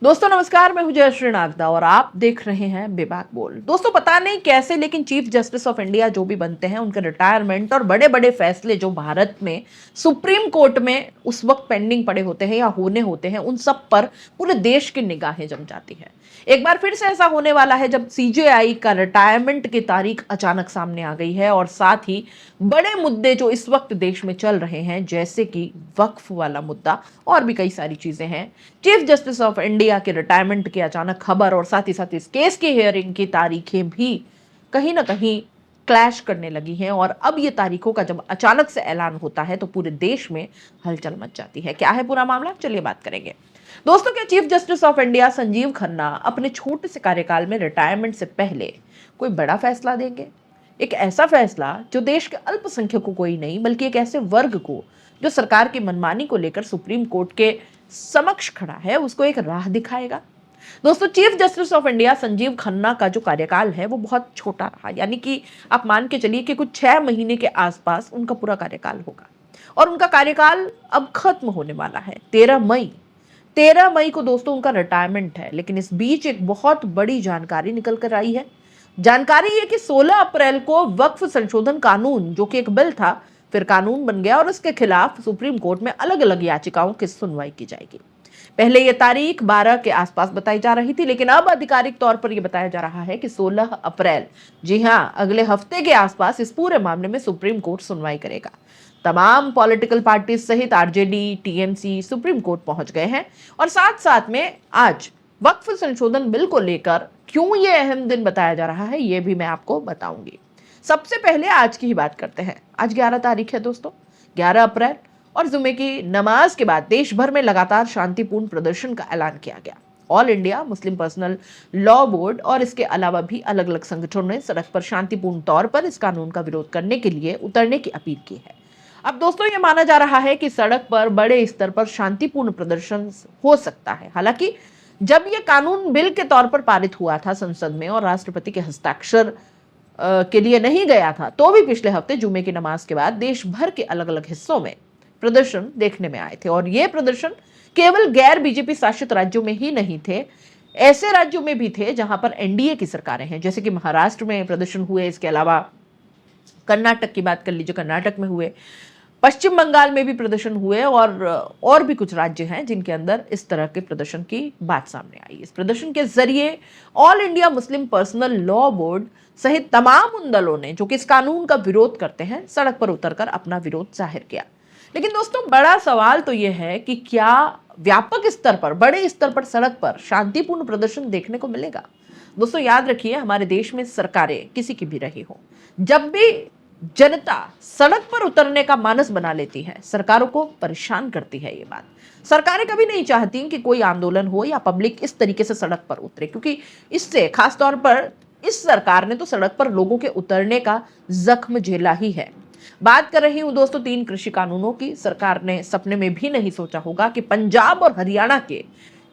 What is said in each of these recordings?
दोस्तों नमस्कार, मैं हूं जयश्री नागदा और आप देख रहे हैं बेबाक बोल। दोस्तों पता नहीं कैसे लेकिन चीफ जस्टिस ऑफ इंडिया जो भी बनते हैं उनके रिटायरमेंट और बड़े बड़े फैसले जो भारत में सुप्रीम कोर्ट में उस वक्त पेंडिंग पड़े होते हैं या होने होते हैं, उन सब पर पूरे देश की निगाहें जम जाती है। एक बार फिर से ऐसा होने वाला है जब सीजेआई का रिटायरमेंट की तारीख अचानक सामने आ गई है और साथ ही बड़े मुद्दे जो इस वक्त देश में चल रहे हैं जैसे कि वक्फ वाला मुद्दा और भी कई सारी चीजें हैं। चीफ जस्टिस ऑफ इंडिया के रिटायरमेंट की अचानक खबर और साथ ही साथ इस केस की हियरिंग की तारीखें भी कहीं ना कहीं क्लैश करने लगी हैं और अब ये तारीखों का जब अचानक से ऐलान होता है तो पूरे देश में हलचल मच जाती है। क्या है पूरा मामला, चलिए बात करेंगे। दोस्तों क्या chief justice of India Sanjeev Khanna अपने छोटे से कार्यकाल में रिटायरमेंट से पहले कोई बड़ा फैसला देंगे? एक ऐसा फैसला जो देश के अल्पसंख्यकों को ही नहीं बल्कि एक ऐसे वर्ग को जो सरकार की मनमानी को लेकर सुप्रीम कोर्ट के समक्ष खड़ा है उसको एक राह दिखाएगा। दोस्तों chief justice of India Sanjeev Khanna का जो कार्यकाल है वो बहुत छोटा रहा, यानी कि आप मान के चलिए कि कुछ 6 महीने के आसपास उनका पूरा कार्यकाल होगा और उनका कार्यकाल अब खत्म होने वाला है 13 मई को दोस्तों उनका रिटायरमेंट है। लेकिन इस बीच एक बहुत बड़ी जानकारी निकल कर आई है। जानकारी ये कि 16 अप्रैल को वक्फ संशोधन कानून जो कि एक बिल था फिर कानून बन गया और उसके खिलाफ सुप्रीम कोर्ट में अलग अलग याचिकाओं की सुनवाई की जाएगी। पहले यह तारीख 12 के आसपास बताई जा रही थी, लेकिन अब आधिकारिक तौर पर यह बताया जा रहा है कि 16 अप्रैल, जी हां, अगले हफ्ते के आसपास इस पूरे मामले में सुप्रीम कोर्ट सुनवाई करेगा। तमाम पॉलिटिकल पार्टी सहित आरजेडी, टीएमसी सुप्रीम कोर्ट पहुंच गए हैं और साथ साथ में आज वक्फ संशोधन बिल को लेकर क्यों ये अहम दिन बताया जा रहा है ये भी मैं आपको बताऊंगी। सबसे पहले आज की ही बात करते हैं। आज 11 तारीख है दोस्तों, 11 अप्रैल, और जुमे की नमाज के बाद देश भर में लगातार शांतिपूर्ण प्रदर्शन का ऐलान किया गया। All India Muslim personal law board और इसके अलावा भी अलग अलग संगठनों ने सड़क पर शांतिपूर्ण तौर पर इस कानून का विरोध करने के लिए उतरने की अपील की है। अब दोस्तों ये माना जा रहा है कि सड़क पर बड़े स्तर पर शांतिपूर्ण प्रदर्शन हो सकता है। हालांकि जब यह कानून बिल के तौर पर पारित हुआ था संसद में और राष्ट्रपति के हस्ताक्षर के लिए नहीं गया था, तो भी पिछले हफ्ते जुमे की नमाज के बाद देश भर के अलग अलग हिस्सों में प्रदर्शन देखने में आए थे। और ये प्रदर्शन केवल गैर बीजेपी शासित राज्यों में ही नहीं थे, ऐसे राज्यों में भी थे जहां पर एनडीए की सरकारें हैं, जैसे कि महाराष्ट्र में प्रदर्शन हुए। इसके अलावा कर्नाटक की बात कर लीजिए, कर्नाटक में हुए, पश्चिम बंगाल में भी प्रदर्शन हुए और भी कुछ राज्य हैं जिनके अंदर इस तरह के प्रदर्शन की बात सामने आई। इस प्रदर्शन के जरिए all India Muslim personal law board सहित तमाम उन दलों ने जो कि इस कानून का विरोध करते हैं सड़क पर उतरकर अपना विरोध जाहिर किया। लेकिन दोस्तों बड़ा सवाल तो यह है कि क्या व्यापक स्तर पर, बड़े स्तर पर सड़क पर शांतिपूर्ण प्रदर्शन देखने को मिलेगा? दोस्तों याद रखिए, हमारे देश में सरकारें किसी की भी रही हो, जब भी जनता सड़क पर उतरने का मानस बना लेती है, सरकारों को परेशान करती है ये बात। सरकारें कभी नहीं चाहती कि कोई आंदोलन हो या पब्लिक इस तरीके से सड़क पर उतरे, क्योंकि इससे खास तौर पर इस सरकार ने तो सड़क पर लोगों के उतरने का जख्म झेला ही है। बात कर रही हूं दोस्तों 3 कृषि कानूनों की। सरकार ने सपने में भी नहीं सोचा होगा कि पंजाब और हरियाणा के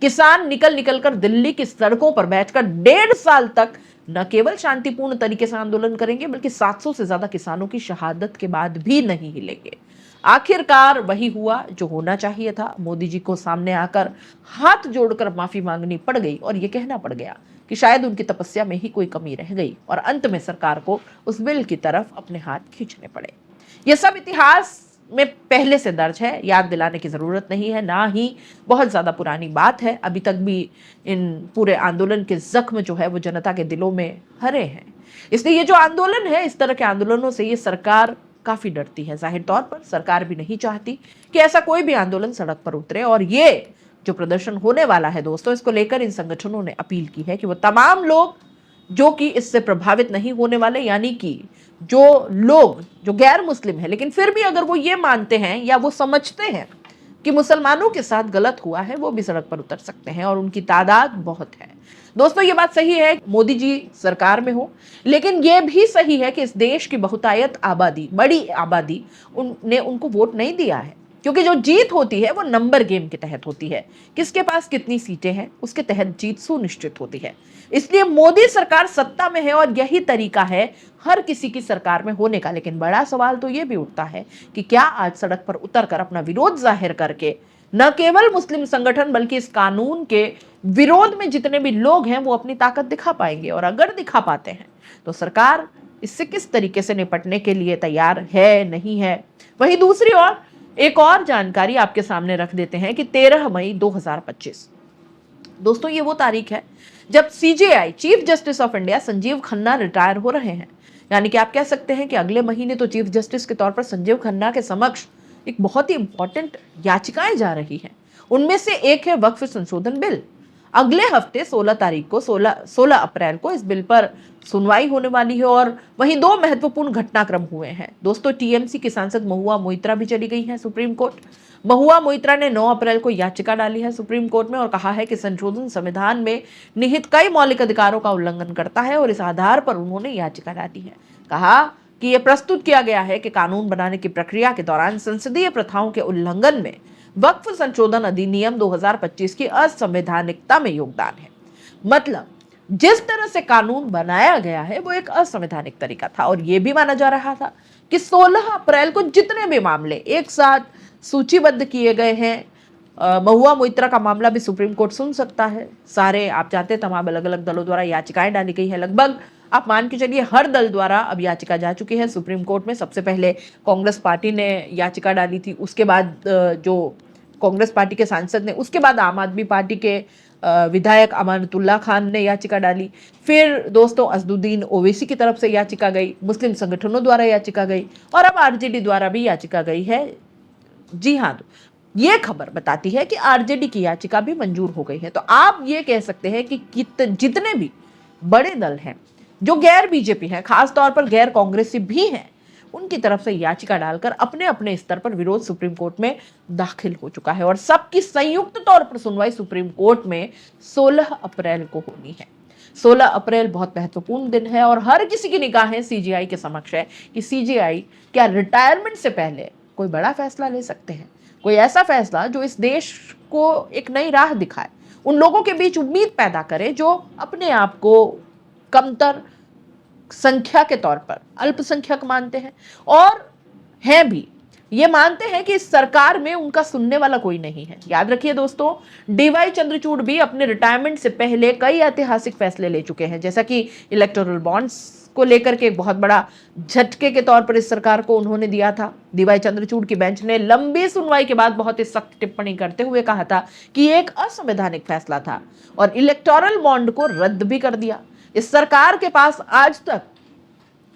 किसान निकल निकल कर दिल्ली की सड़कों पर बैठकर 1.5 साल तक न केवल शांतिपूर्ण तरीके से आंदोलन करेंगे बल्कि 700 से ज्यादा किसानों की शहादत के बाद भी नहीं हिलेंगे। आखिरकार वही हुआ जो होना चाहिए था। मोदी जी को सामने आकर हाथ जोड़कर माफी मांगनी पड़ गई और यह कहना पड़ गया कि शायद उनकी तपस्या में ही कोई कमी रह गई और अंत में सरकार को उस बिल की तरफ अपने हाथ खींचने पड़े। यह सब इतिहास में पहले से दर्ज है, याद दिलाने की जरूरत नहीं है, ना ही बहुत ज्यादा पुरानी बात है। अभी तक भी इन पूरे आंदोलन के जख्म जो है वो जनता के दिलों में हरे हैं। इसलिए ये जो आंदोलन है, इस तरह के आंदोलनों से ये सरकार काफी डरती है। जाहिर तौर पर सरकार भी नहीं चाहती कि ऐसा कोई भी आंदोलन सड़क पर उतरे। और ये जो प्रदर्शन होने वाला है दोस्तों, इसको लेकर इन संगठनों ने अपील की है कि वो तमाम लोग जो कि इससे प्रभावित नहीं होने वाले, यानी कि जो लोग जो गैर मुस्लिम है लेकिन फिर भी अगर वो ये मानते हैं या वो समझते हैं कि मुसलमानों के साथ गलत हुआ है, वो भी सड़क पर उतर सकते हैं और उनकी तादाद बहुत है। दोस्तों ये बात सही है मोदी जी सरकार में हो, लेकिन ये भी सही है कि इस देश की बहुतायत आबादी, बड़ी आबादी ने उनको वोट नहीं दिया है, क्योंकि जो जीत होती है वो नंबर गेम के तहत होती है। किसके पास कितनी सीटें हैं उसके तहत जीत सुनिश्चित होती है। इसलिए मोदी सरकार सत्ता में है और यही तरीका है हर किसी की सरकार में होने का। लेकिन बड़ा सवाल तो ये भी उठता है कि क्या आज सड़क पर उतरकर अपना विरोध जाहिर करके न केवल मुस्लिम संगठन बल्कि इस कानून के विरोध में जितने भी लोग हैं वो अपनी ताकत दिखा पाएंगे, और अगर दिखा पाते हैं तो सरकार इससे किस तरीके से निपटने के लिए तैयार है, नहीं है। वहीं दूसरी ओर एक और जानकारी आपके सामने रख देते हैं कि 13 मई 2025 दोस्तों ये वो तारीख है जब CJI chief justice of India Sanjeev Khanna retire हो रहे हैं। यानी कि आप कह सकते हैं कि अगले महीने तो चीफ जस्टिस के तौर पर संजीव खन्ना के समक्ष एक बहुत ही इंपॉर्टेंट याचिकाएं जा रही हैं। उनमें से एक है वक्फ संशोधन बिल। अगले हफ्ते 16 तारीख को 16 अप्रैल को इस बिल पर सुनवाई होने वाली है। और वहीं दो महत्वपूर्ण घटनाक्रम हुए हैं दोस्तों। टीएमसी की सांसद महुआ मोइत्रा भी चली गई हैं सुप्रीम कोर्ट। महुआ मोइत्रा ने 9 अप्रैल को याचिका डाली है सुप्रीम कोर्ट में और कहा है कि संशोधन संविधान में निहित कई मौलिक अधिकारों का उल्लंघन करता है, और इस आधार पर उन्होंने याचिका डाली है। कहा कि यह प्रस्तुत किया गया है कि कानून बनाने की प्रक्रिया के दौरान संसदीय प्रथाओं के उल्लंघन में वक्फ संशोधन अधिनियम 2025 की असंवैधानिकता में योगदान है। मतलब जिस तरह से कानून बनाया गया है वो एक असंवैधानिक तरीका था, और यह भी माना जा रहा था कि 16 अप्रैल को जितने भी मामले एक साथ सूचीबद्ध किए गए हैं, महुआ मोइत्रा का मामला भी सुप्रीम कोर्ट सुन सकता है। सारे आप जानते हैं तमाम अलग अलग दलों द्वारा याचिकाएं डाली गई है। लगभग आप मान के चलिए हर दल द्वारा अब याचिका जा चुकी है सुप्रीम कोर्ट में। सबसे पहले कांग्रेस पार्टी ने याचिका डाली थी, उसके बाद जो कांग्रेस पार्टी के सांसद ने, उसके बाद आम आदमी पार्टी के विधायक अमानतुल्लाह खान ने याचिका डाली। फिर दोस्तों असदुद्दीन ओवैसी की तरफ से याचिका गई, मुस्लिम संगठनों द्वारा याचिका गई, और अब आरजेडी द्वारा भी याचिका गई है। जी हाँ, ये खबर बताती है कि आरजेडी की याचिका भी मंजूर हो गई है। तो आप ये कह सकते हैं कि जितने भी बड़े दल हैं जो गैर बीजेपी हैं, खासतौर पर गैर कांग्रेसी भी हैं, उनकी तरफ से याचिका डालकर अपने अपने स्तर पर विरोध सुप्रीम कोर्ट में दाखिल हो चुका है, और सबकी संयुक्त तौर पर सुनवाई सुप्रीम कोर्ट में 16 अप्रैल को होनी है। 16 अप्रैल बहुत महत्वपूर्ण दिन है, और हर किसी की निगाहें सीजेआई के समक्ष है कि सीजेआई क्या रिटायरमेंट से पहले कोई बड़ा फैसला ले सकते हैं, कोई ऐसा फैसला जो इस देश को एक नई राह दिखाए, उन लोगों के बीच उम्मीद पैदा करे जो अपने आप को कमतर संख्या के तौर पर अल्पसंख्यक मानते हैं, और हैं भी ये मानते हैं कि इस सरकार में उनका सुनने वाला कोई नहीं है। याद रखिए दोस्तों, डीवाई चंद्रचूड़ भी अपने रिटायरमेंट से पहले कई ऐतिहासिक फैसले ले चुके हैं, जैसा कि इलेक्टोरल बॉन्ड्स को लेकर के एक बहुत बड़ा झटके के तौर पर इस सरकार को उन्होंने दिया था। डीवाई चंद्रचूड़ की बेंच ने लंबी सुनवाई के बाद बहुत ही सख्त टिप्पणी करते हुए कहा था कि ये एक असंवैधानिक फैसला था, और इलेक्टोरल बॉन्ड को रद्द भी कर दिया। इस सरकार के पास आज तक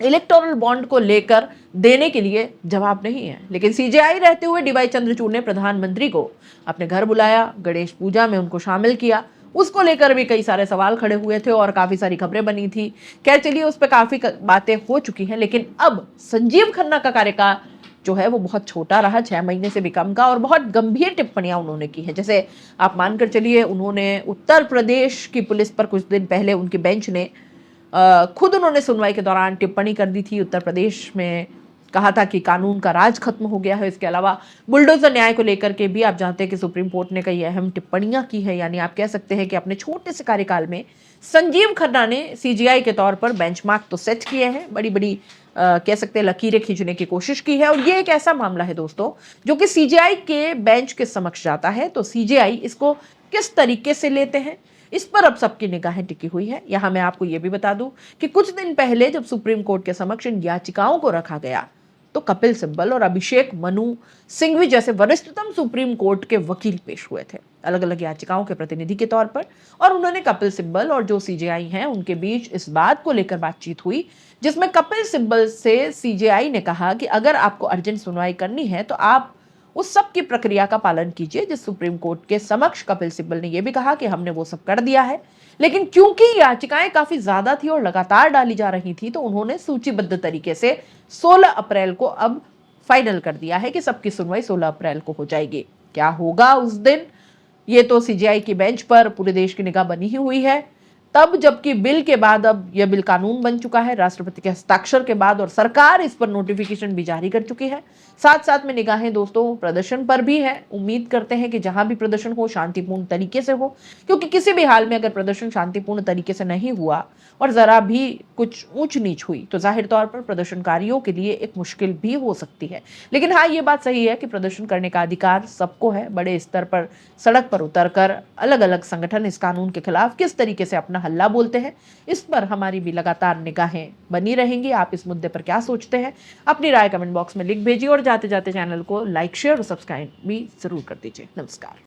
इलेक्टोरल बॉन्ड को लेकर देने के लिए जवाब नहीं है, लेकिन सीजेआई रहते हुए डीवाई चंद्रचूड़ ने प्रधानमंत्री को अपने घर बुलाया, गणेश पूजा में उनको शामिल किया। उसको लेकर भी कई सारे सवाल खड़े हुए थे और काफी सारी खबरें बनी थी। खैर चलिए, उस पर काफी बातें हो चुकी हैं, लेकिन अब संजीव खन्ना का कार्यकाल जो है वो बहुत छोटा रहा, 6 महीने से भी कम का, और बहुत गंभीर टिप्पणियां उन्होंने की है। जैसे आप मानकर चलिए, उन्होंने उत्तर प्रदेश की पुलिस पर कुछ दिन पहले उनकी बेंच ने खुद उन्होंने सुनवाई के दौरान टिप्पणी कर दी थी। उत्तर प्रदेश में कहा था कि कानून का राज खत्म हो गया है। इसके अलावा बुलडोजर न्याय को लेकर के भी आप जानते हैं कि सुप्रीम कोर्ट ने कई अहम टिप्पणियां की है। यानी आप कह सकते हैं कि अपने छोटे से कार्यकाल में संजीव खन्ना ने सीजीआई के तौर पर बेंचमार्क तो सेट किए हैं, बड़ी बड़ी कह सकते हैं लकीरें खींचने की कोशिश की है। और ये एक ऐसा मामला है दोस्तों जो कि सीजीआई के बेंच के समक्ष जाता है, तो सीजीआई इसको किस तरीके से लेते हैं, इस पर अब सबकी निगाहें टिकी हुई है। यहां मैं आपको यह भी बता दूं कि कुछ दिन पहले जब सुप्रीम कोर्ट के समक्ष इन याचिकाओं को रखा गया, तो कपिल सिब्बल और अभिषेक मनु सिंघवी जैसे वरिष्ठतम सुप्रीम कोर्ट के वकील पेश हुए थे अलग अलग याचिकाओं के प्रतिनिधि के तौर पर, और उन्होंने कपिल सिब्बल और जो सीजेआई हैं उनके बीच इस बात को लेकर बातचीत हुई, जिसमें कपिल सिब्बल से सीजेआई ने कहा कि अगर आपको अर्जेंट सुनवाई करनी है तो आप उस सब की प्रक्रिया का पालन कीजिए, जिस सुप्रीम कोर्ट के समक्ष कपिल सिब्बल ने यह भी कहा कि हमने वो सब कर दिया है। लेकिन क्योंकि याचिकाएं काफी ज्यादा थी और लगातार डाली जा रही थी, तो उन्होंने सूचीबद्ध तरीके से 16 अप्रैल को अब फाइनल कर दिया है कि सबकी सुनवाई 16 अप्रैल को हो जाएगी। क्या होगा उस दिन, ये तो सीजीआई की बेंच पर पूरे देश की निगाह बनी ही हुई है। तब, जबकि बिल के बाद अब यह बिल कानून बन चुका है राष्ट्रपति के हस्ताक्षर के बाद, और सरकार इस पर नोटिफिकेशन भी जारी कर चुकी है। साथ साथ में निगाहें दोस्तों प्रदर्शन पर भी है। उम्मीद करते हैं कि जहां भी प्रदर्शन हो शांतिपूर्ण तरीके से हो, क्योंकि किसी भी हाल में अगर प्रदर्शन शांतिपूर्ण तरीके से नहीं हुआ और जरा भी कुछ ऊंच नीच हुई तो जाहिर तौर पर प्रदर्शनकारियों के लिए एक मुश्किल भी हो सकती है। लेकिन हाँ, ये बात सही है कि प्रदर्शन करने का अधिकार सबको है। बड़े स्तर पर सड़क पर उतरकर अलग अलग संगठन इस कानून के खिलाफ किस तरीके से अपना हल्ला बोलते हैं, इस पर हमारी भी लगातार निगाहें बनी रहेंगी। आप इस मुद्दे पर क्या सोचते हैं, अपनी राय कमेंट बॉक्स में लिख भेजिए और जाते जाते चैनल को लाइक, शेयर और सब्सक्राइब भी जरूर कर दीजिए। नमस्कार।